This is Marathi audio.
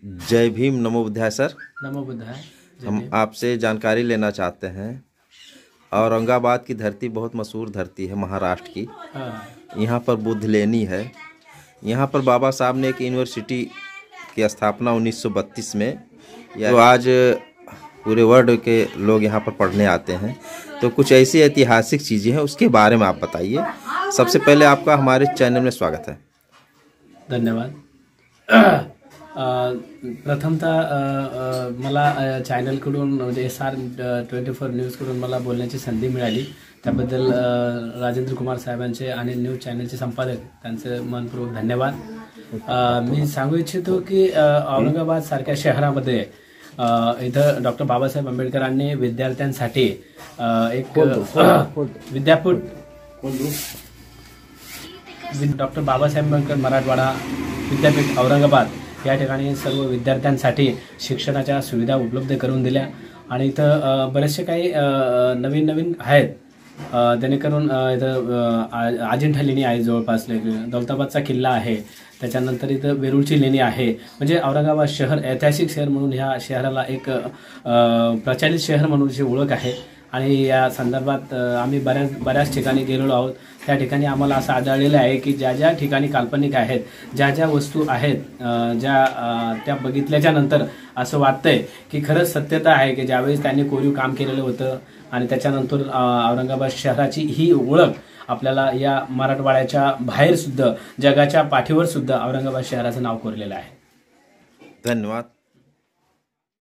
जय भीम, नमो बुद्धाय सर। नमो बुद्धाय। हम आपसे जानकारी लेना चाहते हैं। औरंगाबाद की धरती बहुत मशहूर धरती है, महाराष्ट्र की। यहाँ पर बुद्ध लेनी है। यहाँ पर बाबा साहब ने एक यूनिवर्सिटी की स्थापना 1932 में, तो आज पूरे वर्ल्ड के लोग यहाँ पर पढ़ने आते हैं। तो कुछ ऐसी ऐतिहासिक चीज़ें हैं, उसके बारे में आप बताइए। सबसे पहले आपका हमारे चैनल में स्वागत है। धन्यवाद। प्रथमतः मला चॅनलकडून म्हणजे SR24 न्यूजकडून मला बोलण्याची संधी मिळाली, त्याबद्दल राजेंद्र कुमार साहेबांचे आणि न्यूज चॅनलचे संपादक त्यांचे मनपूर्वक धन्यवाद। मी सांगू इच्छितो की औरंगाबाद सारख्या शहरामध्ये इथं डॉक्टर बाबासाहेब आंबेडकरांनी विद्यार्थ्यांसाठी एक विद्यापीठ, डॉक्टर बाबासाहेब आंबेडकर मराठवाडा विद्यापीठ औरंगाबाद या ठिकाणी सर्व विद्यार्थ्यांसाठी शिक्षणाच्या सुविधा उपलब्ध करून दिल्या। आणि इथं बरेचसे काही नवीन आहेत, जेणेकरून इथं अजिंठा लेणी आहे, जवळपास दौलताबादचा किल्ला आहे, त्याच्यानंतर इथं वेरूळची लेणी आहे। म्हणजे औरंगाबाद शहर ऐतिहासिक शहर म्हणून ह्या शहराला एक प्रचलित शहर म्हणूनची ओळख आहे। आणि या संदर्भात आम्ही बऱ्याच ठिकाणी गेलेलो आहोत। त्या ठिकाणी आम्हाला असं आढळलेलं आहे की ज्या ठिकाणी काल्पनिक आहेत, ज्या वस्तू आहेत, त्या बघितल्याच्या नंतर असं वाटतंय की खरंच सत्यता आहे की ज्यावेळेस त्यांनी कोरीव काम केलेलं होतं आणि त्याच्यानंतर औरंगाबाद शहराची ही ओळख आपल्याला या मराठवाड्याच्या बाहेर सुद्धा, जगाच्या पाठीवर सुद्धा औरंगाबाद शहराचं नाव कोरलेलं आहे। धन्यवाद।